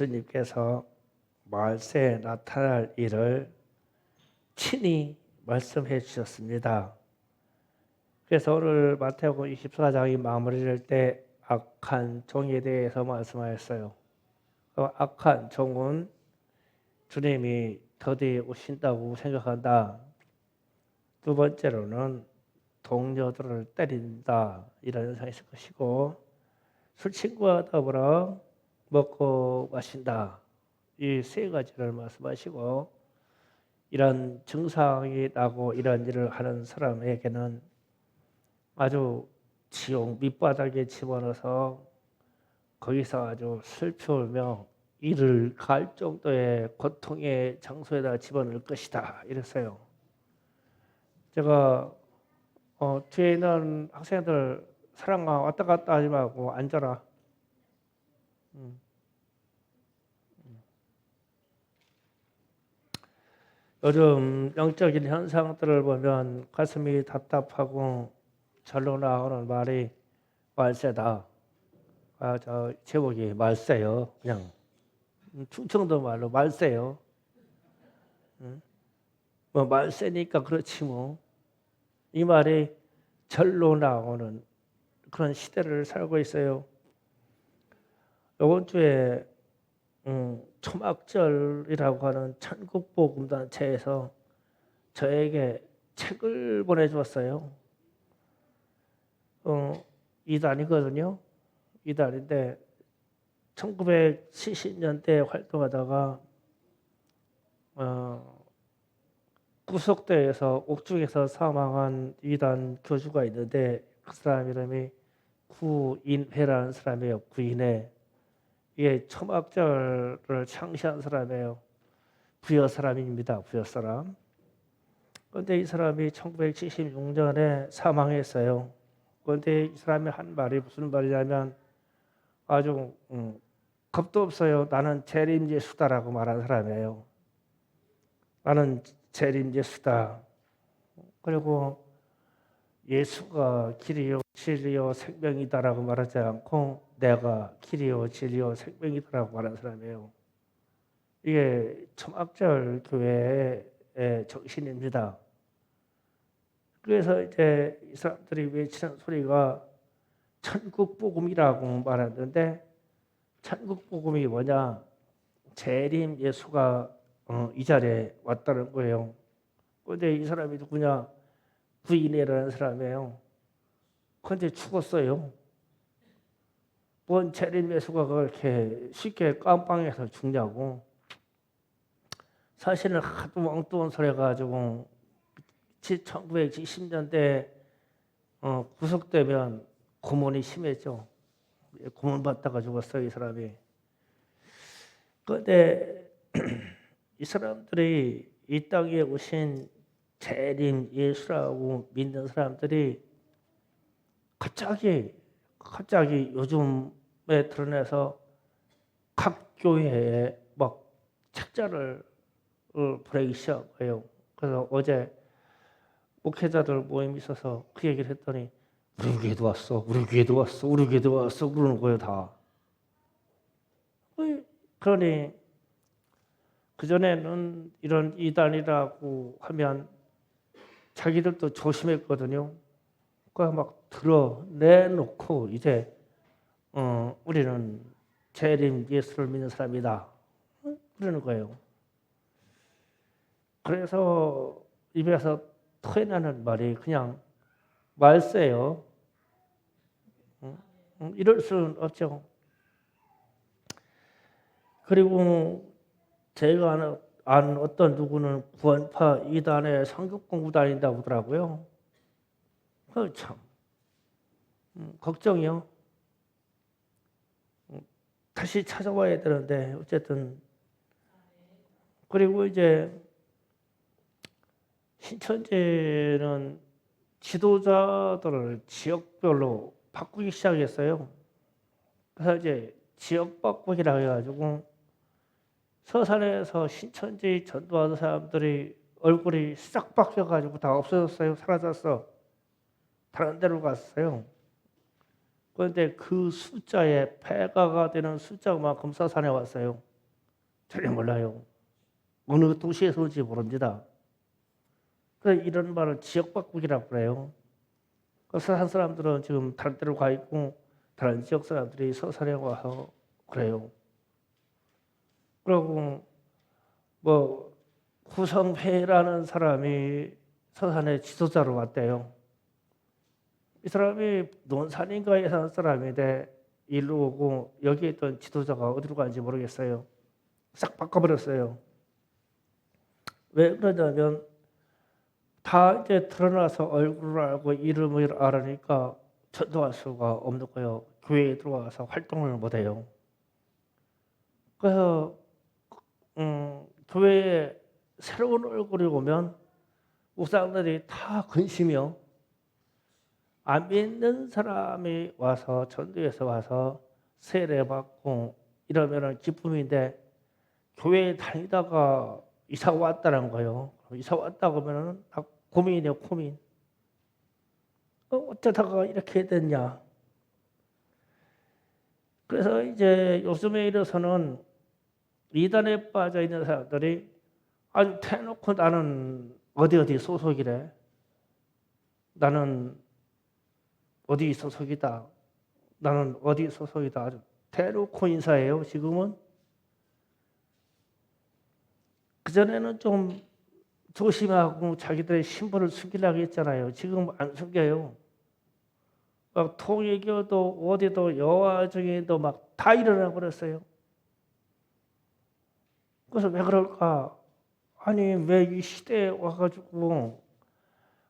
주님께서 말세에 나타날 일을 친히 말씀해 주셨습니다. 그래서 오늘 마태복음 24장이 마무리될 때 악한 종에 대해서 말씀하였어요. 악한 종은 주님이 더디 오신다고 생각한다. 두 번째로는 동료들을 때린다, 이런 현상이 있을 것이고, 술 친구와 더불어 먹고 마신다, 이 세 가지를 말씀하시고, 이런 증상이 나고 이런 일을 하는 사람에게는 아주 지옥 밑바닥에 집어넣어서 거기서 아주 슬피 울며 이를 갈 정도의 고통의 장소에다 집어넣을 것이다, 이랬어요. 제가 뒤에 있는 학생들 사랑아 왔다 갔다 하지 말고 앉아라. 요즘 영적인 현상들을 보면 가슴이 답답하고 절로 나오는 말이 말세다. 저 제목이 말세요. 그냥 충청도 말로 말세요. 뭐 말세니까 그렇지 뭐. 이 말이 절로 나오는 그런 시대를 살고 있어요. 이번 주에 초막절이라고 하는 천국복음단체에서 저에게 책을 보내주었어요. 이단이거든요. 이단인데 1970년대에 활동하다가 구속대에서 옥중에서 사망한 이단 교주가 있는데 그 사람 이름이 구인회라는 사람이에요. 구인회. 이게 초막절을 창시한 사람이에요. 부여 사람입니다. 부여 사람. 그런데 이 사람이 1976년에 사망했어요. 그런데 이 사람이 한 말이 무슨 말이냐면 아주 겁도 없어요. 나는 재림 예수다라고 말한 사람이에요. 나는 재림 예수다. 그리고 예수가 길이요 진리요 생명이다라고 말하지 않고 내가 길이요 진리요 생명이다라고 말한 사람이에요. 이게 초막절 교회의 정신입니다. 그래서 이제 이 사람들이 외치는 소리가 천국복음이라고 말하는데, 천국복음이 뭐냐? 재림 예수가 이 자리에 왔다는 거예요. 그런데 이 사람이 누구냐? 구인회라는 사람이에요. 그런데 죽었어요. 뭔 재림 예수가 그렇게 쉽게 깜빵에서 죽냐고. 사실은 하도 엉뚱한 소리 가지고 1970년대 구속되면 고문이 심했죠. 고문 받다가 죽었어요, 이 사람이. 그런데 이 사람들이 이 땅에 오신 재림 예수라고 믿는 사람들이 갑자기 요즘에 드러내서 각 교회에 막 책자를 보내기 시작해요. 그래서 어제 목회자들 모임이 있어서 그 얘기를 했더니 우리 교회도 왔어, 우리 교회도 왔어, 우리 교회도 왔어 그러는 거예요 다. 그러니 그전에는 이런 이단이라고 하면 자기들도 조심했거든요. 그거 막 드러내놓고 이제 우리는 재림 예수를 믿는 사람이다 그러는 거예요. 그래서 입에서 토해나는 말이 그냥 말세요. 이럴 수는 없죠. 그리고 제가 아는 어떤 누구는 구원파 이단에 성경 공부 다닌다고 하더라고요. 참 걱정이요. 다시 찾아와야 되는데 어쨌든. 그리고 이제 신천지는 지도자들을 지역별로 바꾸기 시작했어요. 그래서 이제 지역 바꾸기라 해가지고 서산에서 신천지 전도하는 사람들이 얼굴이 싹 바뀌어가지고 다 없어졌어요. 사라졌어. 다른 데로 갔어요. 그런데 그 숫자에 폐가가 되는 숫자만큼 서산에 왔어요. 전혀 몰라요. 어느 도시에서 올지 모릅니다. 그래서 이런 말을 지역바꾸기라고 그래요. 그래서 한 사람들은 지금 다른 데로 가 있고 다른 지역 사람들이 서산에 와서 그래요. 그리고 뭐 구성회라는 사람이 서산에 지도자로 왔대요. 이 사람이 논산인가에 사는 사람인데 일로 오고 여기에 있던 지도자가 어디로 가는지 모르겠어요. 싹 바꿔버렸어요. 왜 그러냐면 다 이제 드러나서 얼굴을 알고 이름을 알으니까 전도할 수가 없는 거예요. 교회에 들어와서 활동을 못해요. 그래서 교회에 새로운 얼굴이 오면 목사들이 다 근심이요. 안 믿는 사람이 와서 전도에서 와서 세례받고 이러면 기쁨인데 교회에 다니다가 이사 왔다는 거예요. 이사 왔다고 하면 고민이에요, 고민. 어쩌다가 이렇게 됐냐. 그래서 이제 요즘에 이래서는 이단에 빠져 있는 사람들이 아주 대놓고 나는 어디 소속이래. 나는 어디 소속이다. 나는 어디 소속이다. 아주 대놓고 인사해요, 지금은. 그전에는 좀 조심하고 자기들의 신분을 숨기려고 했잖아요. 지금 안 숨겨요. 막 통일교도 어디도 여와 중에도 막 다 일어나 버렸어요. 그래서 왜 그럴까? 아니 왜 이 시대에 와가지고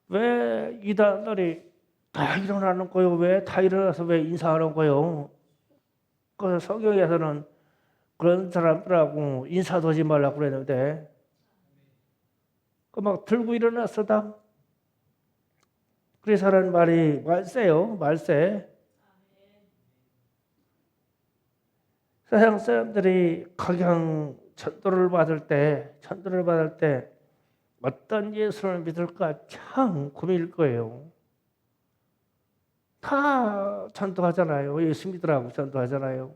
왜 이단들이 다 일어나는 거요? 왜 다 일어나서 왜 인사하는 거요? 그래서 성경에서는 그런 사람들하고 인사도 하지 말라고 그랬는데 그 막 들고 일어났어 다. 그래서 하는 말이 말세요. 말세. 서양 사람들이 각양 전도를 받을 때 어떤 예수를 믿을까 참 고민일 거예요. 다 전도하잖아요. 예수 믿으라고 전도하잖아요.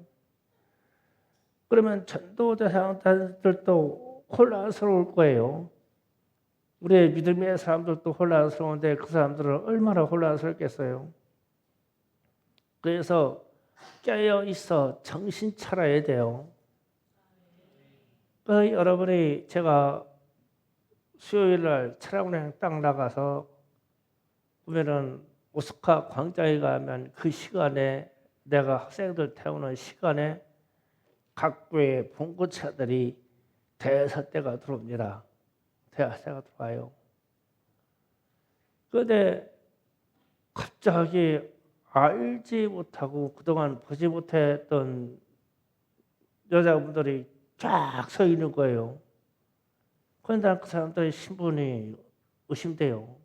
그러면 전도 대상들도 혼란스러울 거예요. 우리의 믿음의 사람들도 혼란스러운데 그 사람들은 얼마나 혼란스럽겠어요. 그래서 깨어 있어 정신 차려야 돼요. 여러분이 제가 수요일 날 차량운행 딱 나가서 보면은 오스카 광장에 가면 그 시간에 내가 학생들 태우는 시간에 각 교회 봉고차들이 대여섯대가 들어옵니다. 대여섯대가 들어와요. 그런데 갑자기 알지 못하고 그동안 보지 못했던 여자분들이 쫙 서 있는 거예요. 그런데 그 사람들의 신분이 의심돼요.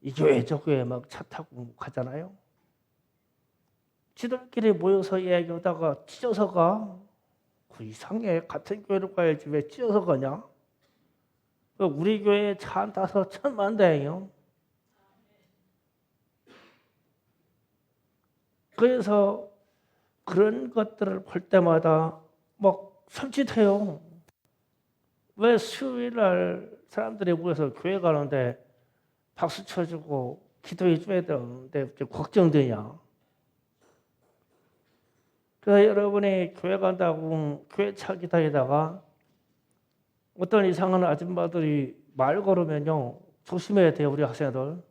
이 교회 저 교회 막 차 타고 가잖아요. 지들끼리 모여서 이야기하다가 찢어서 가. 그 이상해. 같은 교회로 가야지 왜 찢어서 가냐? 우리 교회에 차 안 타서 천만다행이요. 그래서 그런 것들을 볼 때마다 막 섬찟해요. 왜 수요일 날 사람들이 모여서 교회 가는데 박수 쳐주고 기도해 줘야 되는데 걱정되냐? 그래서 여러분이 교회 간다고 교회 차 기다리다가 어떤 이상한 아줌마들이 말 걸으면요 조심해야 돼요. 우리 학생들.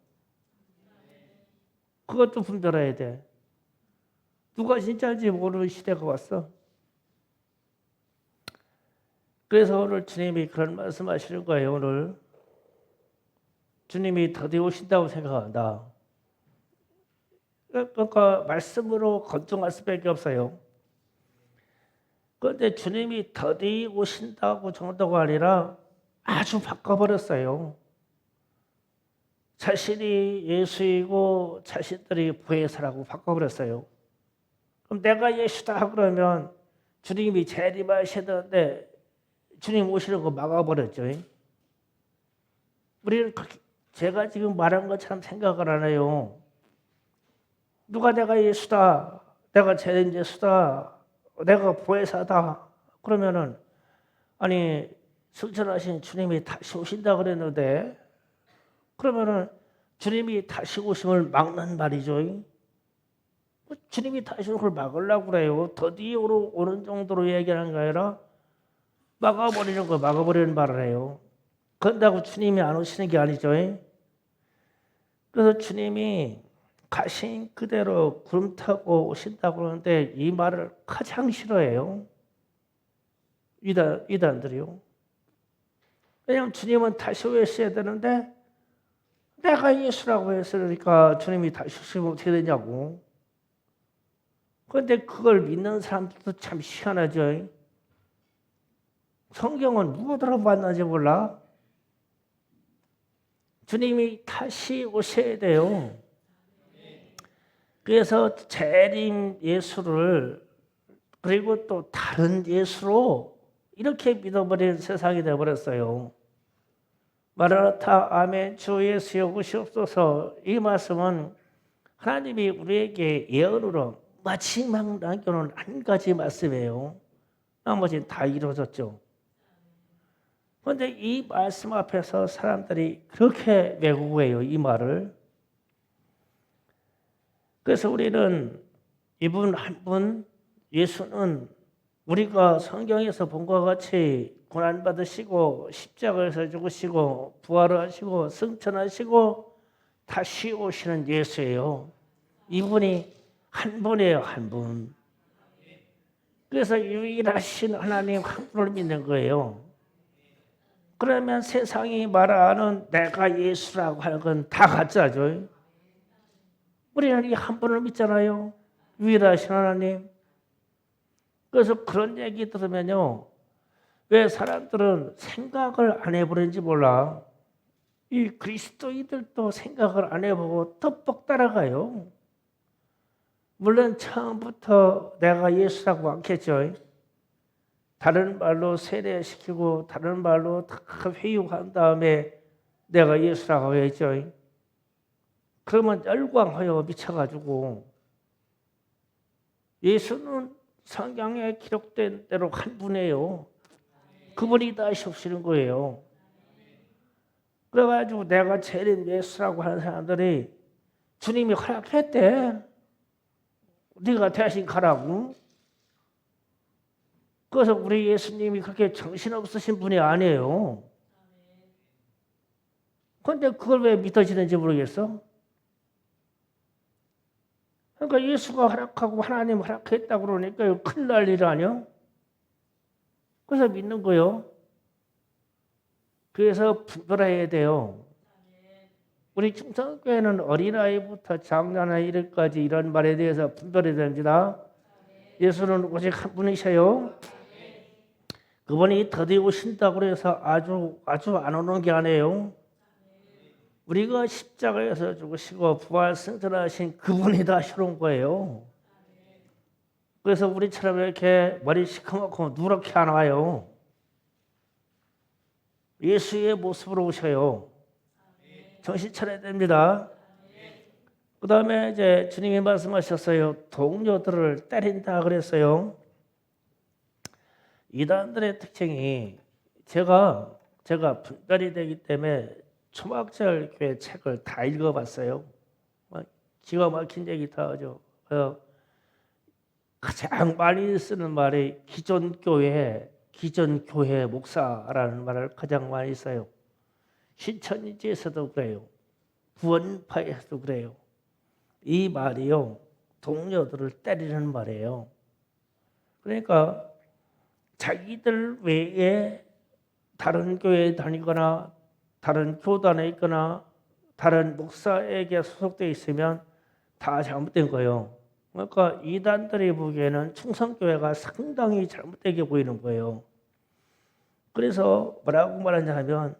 그것도 분별해야 돼. 누가 진짜인지 모르는 시대가 왔어. 그래서 오늘 주님이 그런 말씀하시는 거예요. 오늘 주님이 더디 오신다고 생각한다. 그러니까 말씀으로 건정할 수밖에 없어요. 그런데 주님이 더디 오신다고 정도가 아니라 아주 바꿔버렸어요. 자신이 예수이고 자신들이 보혜사라고 바꿔버렸어요. 그럼 내가 예수다 그러면 주님이 재림하시는데 주님 오시는 거 막아버렸죠. 우리는 제가 지금 말한 것처럼 생각을 안 해요. 누가 내가 예수다, 내가 재림 예수다, 내가 보혜사다 그러면은 아니 승천하신 주님이 다시 오신다 그랬는데 그러면은 주님이 다시 오심을 막는 말이죠. 주님이 다시 오는 걸 막으려고 그래요. 더디어 오는 정도로 얘기하는 게 아니라 막아버리는 말을 해요. 그런다고 주님이 안 오시는 게 아니죠. 그래서 주님이 가신 그대로 구름 타고 오신다고 하는데 이 말을 가장 싫어해요. 이단들이요. 왜냐하면 주님은 다시 오셔야 되는데 내가 예수라고 했으니까 주님이 다시 오시면 어떻게 되냐고. 그런데 그걸 믿는 사람들도 참 희한하죠. 성경은 누구더러 만나지 몰라. 주님이 다시 오셔야 돼요. 그래서 재림 예수를 그리고 또 다른 예수로 이렇게 믿어버리는 세상이 되어버렸어요. 마라나타 아멘 주 예수여 오시옵소서. 이 말씀은 하나님이 우리에게 예언으로 마지막 남겨놓은 한 가지 말씀이에요. 나머지는 다 이루어졌죠. 그런데 이 말씀 앞에서 사람들이 그렇게 왜곡해요, 이 말을. 그래서 우리는 이분 한 분 예수는 우리가 성경에서 본 것과 같이 고난받으시고 십자가에서 죽으시고 부활하시고 승천하시고 다시 오시는 예수예요. 이분이 한 분이에요, 한 분. 그래서 유일하신 하나님 한 분을 믿는 거예요. 그러면 세상이 말하는 내가 예수라고 하는 건 다 가짜죠. 우리는 이 한 분을 믿잖아요. 유일하신 하나님. 그래서 그런 얘기 들으면요. 왜 사람들은 생각을 안 해보는지 몰라. 이 그리스도인들도 생각을 안 해보고 떡뻑 따라가요. 물론 처음부터 내가 예수라고 않겠죠. 다른 말로 세례시키고 다른 말로 다 회유한 다음에 내가 예수라고 했죠. 그러면 열광하여 미쳐가지고 예수는 성경에 기록된 대로 한 분이에요. 그분이 다시 오시는 거예요. 그래가지고 내가 재림 예수라고 하는 사람들이 주님이 허락했대. 네가 대신 가라고. 그래서 우리 예수님이 그렇게 정신없으신 분이 아니에요. 그런데 그걸 왜 믿어지는지 모르겠어. 그러니까 예수가 허락하고 하나님 허락했다고 그러니까 큰일 날 일 아니야? 그래서 믿는 거예요. 그래서 분별해야 돼요. 우리 충성교회는 어린아이부터 장년아이 이르까지 이런 말에 대해서 분별해야 됩니다. 예수는 오직 한 분이셔요. 그분이 더디 오신다고 해서 아주 안 오는 게 아니에요. 우리가 십자가에서 죽으시고 부활 승천하신 그분이 다시 온 거예요. 그래서 우리처럼 이렇게 머리 시커멓고 누렇게 안 와요. 예수의 모습으로 오셔요. 정신 차려야 됩니다. 그 다음에 이제 주님이 말씀하셨어요. 동료들을 때린다 그랬어요. 이단들의 특징이 제가 분별이 되기 때문에 초막절 교회 책을 다 읽어봤어요. 기가 막힌 얘기 다 하죠. 가장 많이 쓰는 말이 기존 교회 목사라는 말을 가장 많이 써요. 신천지에서도 그래요. 구원파에서도 그래요. 이 말이요. 동료들을 때리는 말이에요. 그러니까 자기들 외에 다른 교회에 다니거나 다른 교단에 있거나 다른 목사에게 소속되어 있으면 다 잘못된 거예요. 그러니까 이단들이 보기에는 충성교회가 상당히 잘못되게 보이는 거예요. 그래서 뭐라고 말하냐면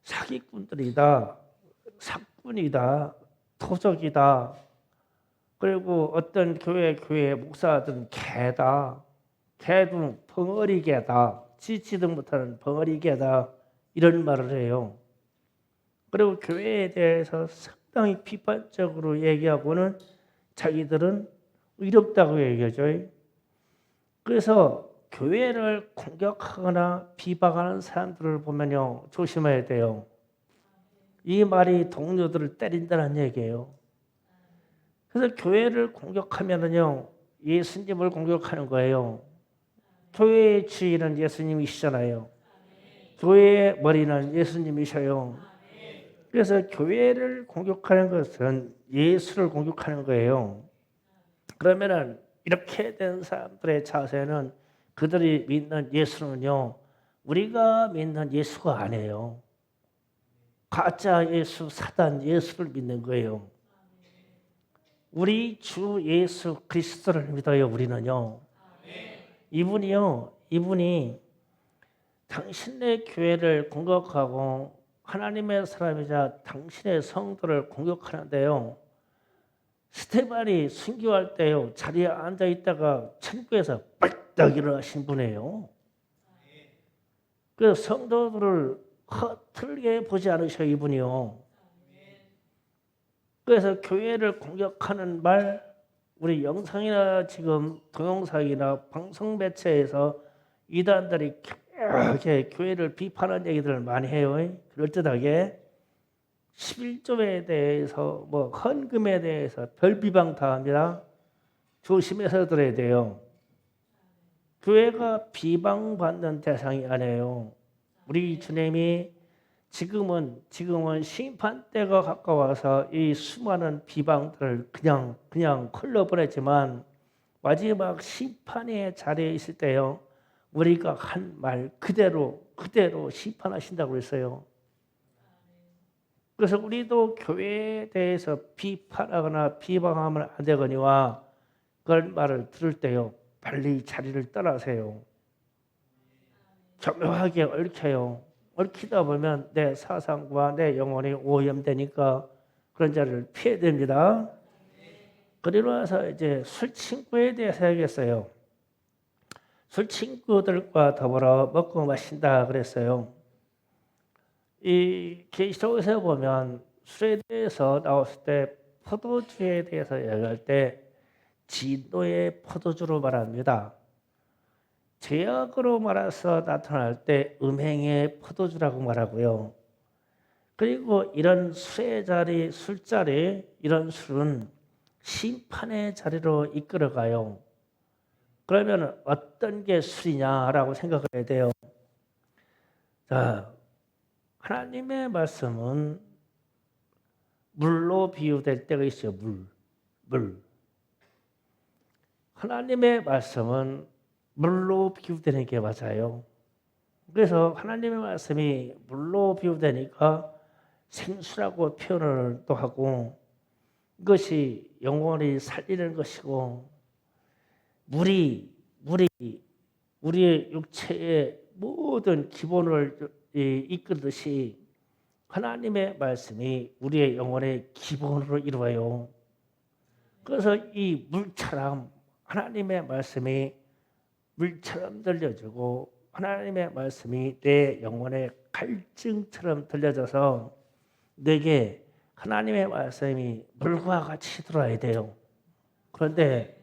사기꾼들이다, 사꾼이다, 토적이다, 그리고 어떤 교회 목사든 개다, 개도 벙어리 개다, 지지도 못하는 벙어리 개다 이런 말을 해요. 그리고 교회에 대해서 상당히 비판적으로 얘기하고는 자기들은 의롭다고 얘기하죠. 그래서 교회를 공격하거나 비방하는 사람들을 보면요, 조심해야 돼요. 이 말이 동료들을 때린다는 얘기예요. 그래서 교회를 공격하면은요, 예수님을 공격하는 거예요. 교회의 주인은 예수님이시잖아요. 교회의 머리는 예수님이셔요. 그래서 교회를 공격하는 것은 예수를 공격하는 거예요. 그러면은 이렇게 된 사람들의 자세는 그들이 믿는 예수는요, 우리가 믿는 예수가 아니에요. 가짜 예수, 사단 예수를 믿는 거예요. 우리 주 예수 그리스도를 믿어요, 우리는요. 이분이 당신의 교회를 공격하고 하나님의 사람이자 당신의 성도를 공격하는데요. 스테반이 순교할 때요, 자리에 앉아 있다가 천국에서 벌떡 일어나신 분이에요. 그래서 성도들을 허틀게 보지 않으셔, 이분이요. 그래서 교회를 공격하는 말, 우리 영상이나 지금 동영상이나 방송 매체에서 이단들이 이렇게 교회를 비판하는 얘기들을 많이 해요. 그럴듯하게 11조에 대해서 뭐 헌금에 대해서 별 비방 다 합니다. 조심해서 들어야 돼요. 교회가 비방받는 대상이 아니에요. 우리 주님이 지금은 심판 때가 가까워서 이 수많은 비방들을 그냥 흘려보내지만 마지막 심판의 자리에 있을 때요, 우리가 한 말 그대로 심판하신다고 했어요. 그래서 우리도 교회에 대해서 비판하거나 비방하면 안 되거니와 그런 말을 들을 때요, 빨리 자리를 떠나세요. 교묘하게 얽혀요. 얽히다 보면 내 사상과 내 영혼이 오염되니까 그런 자리를 피해야 됩니다. 그리고 나서 이제 술 친구에 대해서 해야겠어요. 술 친구들과 더불어 먹고 마신다 그랬어요. 이 계시록에서 보면 술에 대해서 나왔을 때 포도주에 대해서 얘기할 때 진노의 포도주로 말합니다. 죄악으로 말해서 나타날 때 음행의 포도주라고 말하고요. 그리고 이런 술의 자리, 술자리, 이런 술은 심판의 자리로 이끌어가요. 그러면 어떤 게 술이냐라고 생각을 해야 돼요. 자, 하나님의 말씀은 물로 비유될 때가 있어요. 물. 하나님의 말씀은 물로 비유되는 게 맞아요. 그래서 하나님의 말씀이 물로 비유되니까 생수라고 표현을 또 하고, 이것이 영혼이 살리는 것이고, 물이 우리의 육체의 모든 기본을 이끌듯이 하나님의 말씀이 우리의 영혼의 기본으로 이루어요. 그래서 이 물처럼 하나님의 말씀이 물처럼 들려주고, 하나님의 말씀이 내 영혼의 갈증처럼 들려져서 내게 하나님의 말씀이 물과 같이 들어야 돼요. 그런데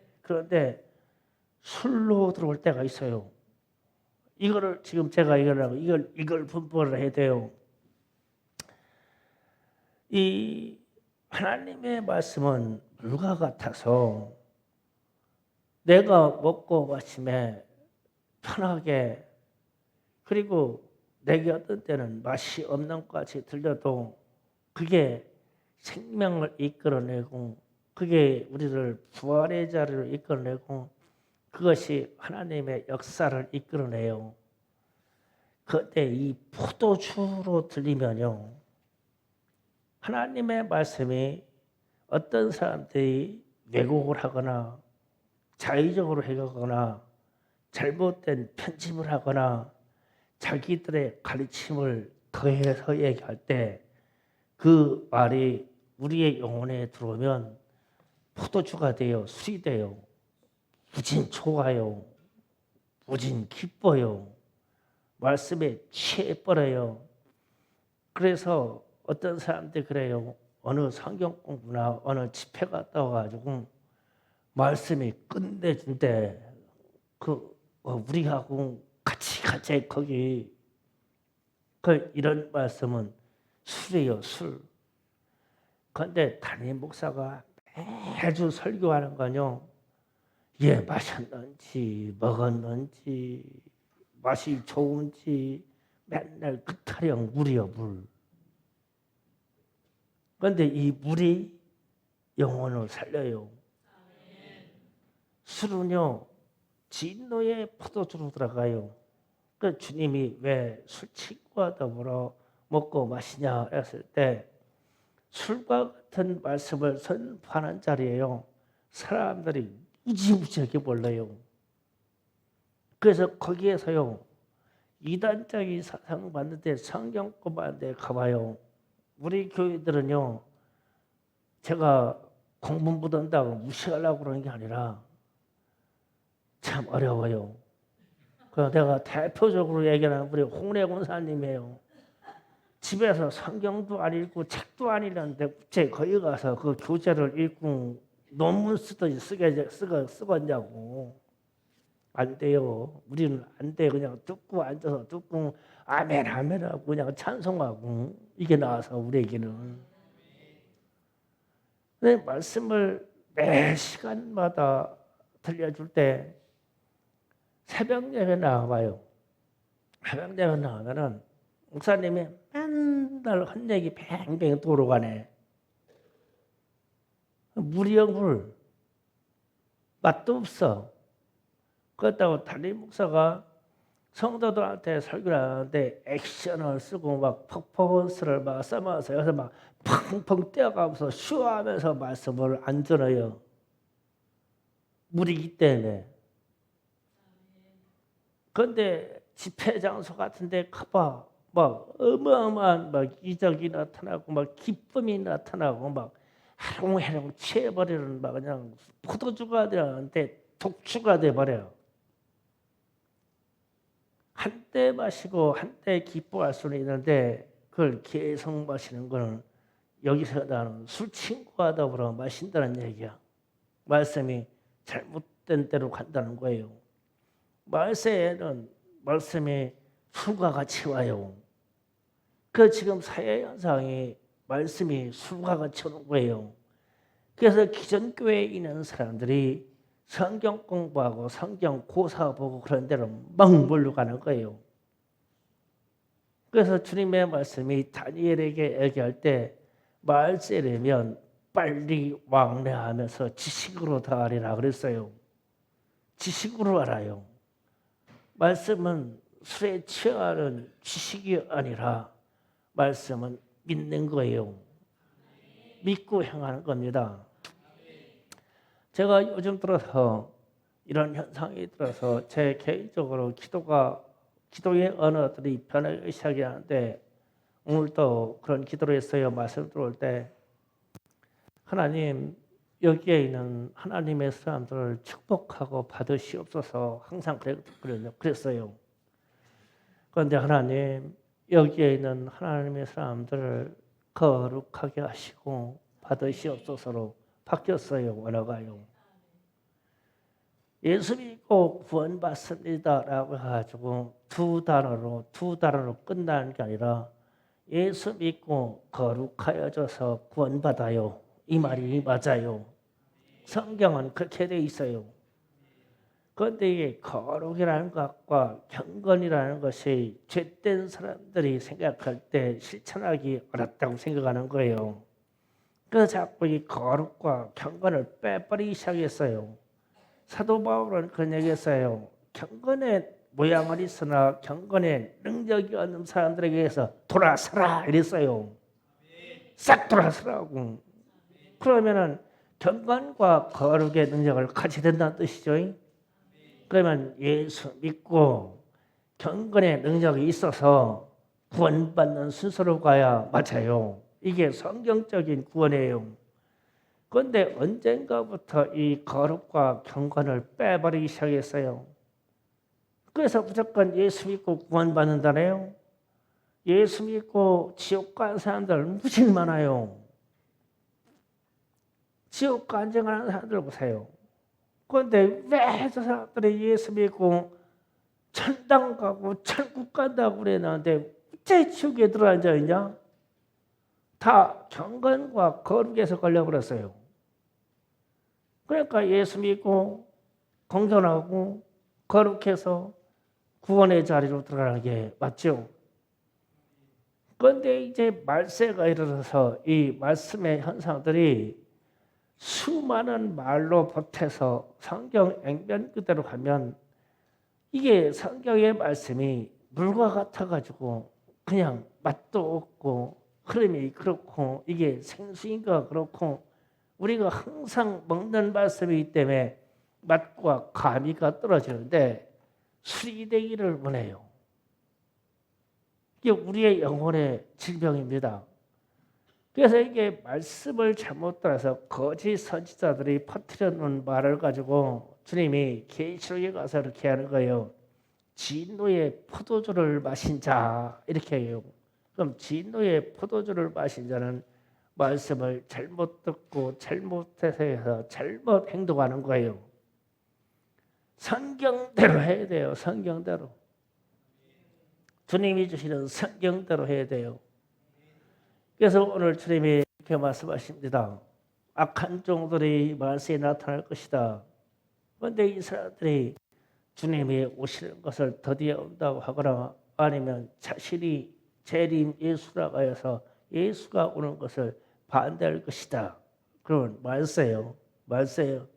술로 들어올 때가 있어요. 이거를 지금 제가 이걸 분별을 해야 돼요. 이 하나님의 말씀은 물과 같아서 내가 먹고 마시며 편하게, 그리고 내게 어떤 때는 맛이 없는 것 같이 들려도 그게 생명을 이끌어내고, 그게 우리를 부활의 자리로 이끌어내고, 그것이 하나님의 역사를 이끌어내요. 그때 이 포도주로 들리면요, 하나님의 말씀이 어떤 사람들이 왜곡을 하거나 자의적으로 해가거나 잘못된 편집을 하거나 자기들의 가르침을 더해서 얘기할 때 그 말이 우리의 영혼에 들어오면 포도주가 돼요. 술이 돼요. 무진 좋아요. 무진 기뻐요. 말씀에 취해버려요. 그래서 어떤 사람들이 그래요. 어느 성경 공부나 어느 집회 갔다 와가지고 말씀이 끝내준대. 그 우리하고 같이 가자 거기. 이런 말씀은 술이에요, 술. 그런데 담임 목사가 매주 설교하는 건요. 마셨는지 먹었는지 맛이 좋은지 맨날 그 타령 물이요, 물. 그런데 이 물이 영혼을 살려요. 술은요, 진노의 포도주로 들어가요. 주님이 왜 술 친구와 더불어 먹고 마시냐 했을 때 술과 같은 말씀을 선포하는 자리에요. 사람들이 무지무지하게 몰라요. 그래서 거기에서요. 이단적인 사상 받는데 성경 공부하는데 가봐요. 우리 교회들은요. 제가 공부 못한다고 무시하려고 그러는 게 아니라 참 어려워요. 내가 대표적으로 얘기하는 우리 홍래 권사님이에요. 집에서 성경도 안 읽고 책도 안 읽는데 거기 가서 그 교재를 읽고 논문 쓰듯이 쓰겠냐고. 안 돼요. 우리는 안 돼. 그냥 듣고 앉아서 듣고 아멘 아멘 하고 그냥 찬송하고 이게 나와서 우리에게는. 근데 말씀을 매 시간마다 들려줄 때 새벽 예배 나와봐요. 새벽 예배 나오면은 목사님이 맨날 한 얘기 뱅뱅 돌아가네. 물이요 물. 맛도 없어. 그렇다고 담임 목사가 성도들한테 설교를 하는데 액션을 쓰고 막 퍼포먼스를 막 써면서 여기서 막 펑펑 뛰어가면서 쇼하면서 말씀을 안 전해요. 물이기 때문에. 그런데 집회 장소 같은 데 가봐. 막 어마어마한 막 이적이 나타나고 막 기쁨이 나타나고 막 해롱해롱 취해버리는 막 그냥 포도주가 되는데 독주가 돼버려요. 한때 마시고 한때 기뻐할 수는 있는데 그걸 계속 마시는 거는 여기서 나는 술 친구와 더불어 마신다는 얘기야. 말씀이 잘못된 대로 간다는 거예요. 말세에는 말씀이 술과 같이 와요. 지금 사회 현상이 말씀이 술과 같이 오는 거예요. 그래서 기존 교회에 있는 사람들이 성경 공부하고 성경 고사 보고 그런 데로 막 몰려가는 거예요. 그래서 주님의 말씀이 다니엘에게 얘기할 때 말세려면 빨리 왕래하면서 지식으로 다하리라 그랬어요. 지식으로 알아요. 말씀은 술에 취하는 지식이 아니라 말씀은 믿는 거예요. 믿고 행하는 겁니다. 제가 요즘 들어서 이런 현상이 들어서 제 개인적으로 기도의 언어들이 변하기 시작하는데 오늘도 그런 기도를 했어요. 말씀 들어올 때 하나님 여기에 있는 하나님의 사람들을 축복하고 받으시옵소서 항상 그랬어요. 그런데 하나님 여기에 있는 하나님의 사람들을 거룩하게 하시고 받으시옵소서로 바뀌었어요. 원어가요. 예수 믿고 구원받습니다라고 해가지고 두 단어로 끝나는 게 아니라 예수 믿고 거룩하여져서 구원받아요. 이 말이 맞아요. 성경은 그렇게 돼 있어요. 그런데 이게 거룩이라는 것과 경건이라는 것이 죄된 사람들이 생각할 때 실천하기 어렵다고 생각하는 거예요. 그래서 자꾸 이 거룩과 경건을 빼버리기 시작했어요. 사도 바울은 그런 얘기했어요. 경건의 모양은 있으나 경건의 능력이 없는 사람들에게서 돌아서라 이랬어요. 싹 돌아서라고. 그러면은 경건과 거룩의 능력을 같이 된다는 뜻이죠. 그러면 예수 믿고 경건의 능력이 있어서 구원받는 순서로 가야 맞아요. 이게 성경적인 구원이에요. 그런데 언젠가부터 이 거룩과 경건을 빼버리기 시작했어요. 그래서 무조건 예수 믿고 구원받는다네요. 예수 믿고 지옥 간 사람들 무지 많아요. 지옥 간증하는 사람들 보세요. 그런데 왜 저 사람들이 예수 믿고 천당 가고 천국 간다고 그랬는데 어째 지옥에 들어앉아 있냐? 다 경건과 거룩에서 걸려버렸어요. 그러니까 예수 믿고 공존하고 거룩해서 구원의 자리로 들어가는 게 맞죠. 그런데 이제 말세가 이르러서 이 말씀의 현상들이 수많은 말로 보태서 성경 앵변 그대로 가면 이게 성경의 말씀이 물과 같아가지고 그냥 맛도 없고 흐름이 그렇고 이게 생수인가 그렇고 우리가 항상 먹는 말씀이기 때문에 맛과 감이가 떨어지는데 술이 되기를 원해요. 이게 우리의 영혼의 질병입니다. 그래서 이게 말씀을 잘못 따라서 거짓 선지자들이 퍼뜨려 놓은 말을 가지고 주님이 계시록에 가서 이렇게 하는 거예요. 진노의 포도주를 마신 자 이렇게 해요. 그럼 진노의 포도주를 마신 자는 말씀을 잘못 듣고 잘못해서 잘못 행동하는 거예요. 성경대로 해야 돼요. 성경대로. 주님이 주시는 성경대로 해야 돼요. 그래서 오늘 주님이 이렇게 말씀하십니다. 악한 종들이 말세에 나타날 것이다. 그런데 이 사람들이 주님이 오시는 것을 더디어 온다고 하거나 아니면 자신이 재림 예수라고 해서 예수가 오는 것을 반대할 것이다. 그런 말세요. 말세요.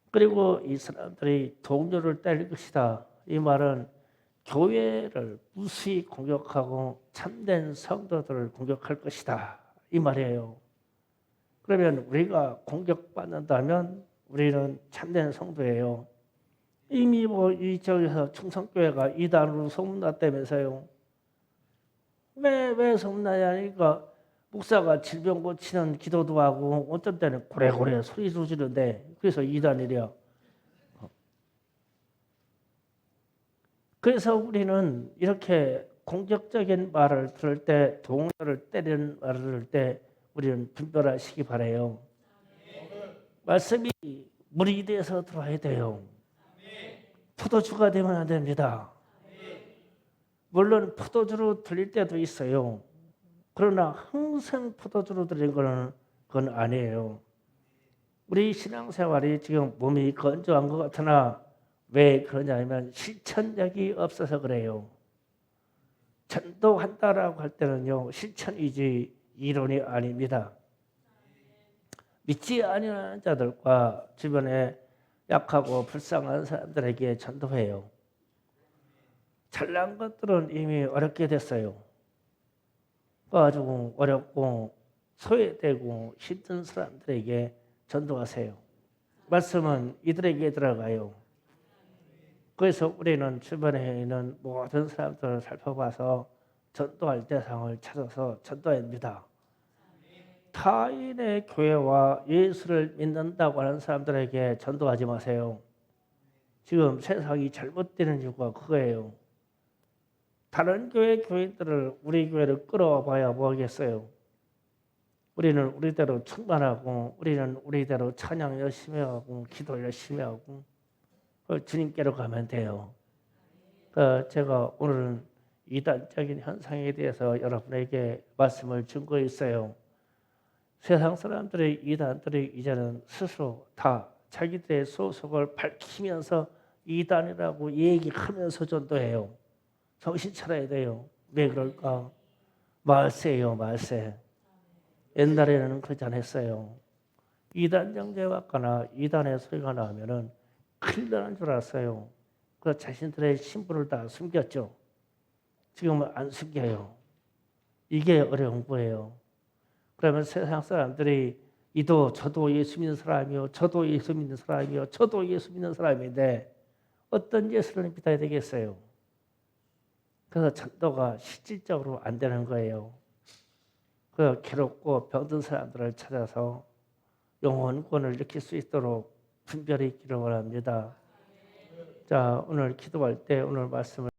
그리고 이 사람들이 동료를 때릴 것이다. 이 말은 교회를 무수히 공격하고 참된 성도들을 공격할 것이다. 이 말이에요. 그러면 우리가 공격받는다면 우리는 참된 성도예요. 이미 뭐 이쪽에서 충성교회가 이단으로 소문났다면서요. 왜 소문나냐니까 목사가 질병 고치는 기도도 하고 어떤 때는 고래고래 소리 지르는데 그래서 이단이래요. 그래서 우리는 이렇게 공격적인 말을 들을 때 동료를 때리는 말을 들을 때 우리는 분별하시기 바라요. 말씀이 물이 돼서 들어야 돼요. 포도주가 되면 안 됩니다. 물론 포도주로 들릴 때도 있어요. 그러나 항상 포도주로 들린 그건 아니에요. 우리 신앙생활이 지금 몸이 건조한 것 같으나 왜 그러냐면 실천력이 없어서 그래요. 전도한다라고 할 때는요 실천이지 이론이 아닙니다. 믿지 아니하는 자들과 주변에 약하고 불쌍한 사람들에게 전도해요. 잘난 것들은 이미 어렵게 됐어요. 아주 어렵고 소외되고 힘든 사람들에게 전도하세요. 말씀은 이들에게 들어가요. 그래서 우리는 주변에 있는 모든 사람들을 살펴봐서 전도할 대상을 찾아서 전도해야 합니다. 타인의 교회와 예수를 믿는다고 하는 사람들에게 전도하지 마세요. 지금 세상이 잘못되는 이유가 그거예요. 다른 교회 교인들을 우리 교회를 끌어와 봐야 뭐하겠어요. 우리는 우리대로 충만하고 우리는 우리대로 찬양 열심히 하고 기도 열심히 하고 주님께로 가면 돼요. 제가 오늘은 이단적인 현상에 대해서 여러분에게 말씀을 준 거 있어요. 세상 사람들의 이단들이 이제는 스스로 다 자기들의 소속을 밝히면서 이단이라고 얘기하면서 전도해요. 정신 차려야 돼요. 왜 그럴까? 말세예요, 말세. 옛날에는 그러지 않았어요. 이단 정죄 받거나 이단의 소리가 나면은 큰일 나는 줄 알았어요. 그 자신들의 신분을 다 숨겼죠. 지금은 안 숨겨요. 이게 어려운 거예요. 그러면 세상 사람들이 저도 예수 믿는 사람이요. 저도 예수 믿는 사람이요. 저도 예수 믿는 사람인데 어떤 예수를 믿어야 되겠어요? 그래서 전도가 실질적으로 안 되는 거예요. 그 괴롭고 병든 사람들을 찾아서 영혼권을 일으킬 수 있도록 분별이 있기를 원합니다. 자, 오늘 기도할 때 오늘 말씀을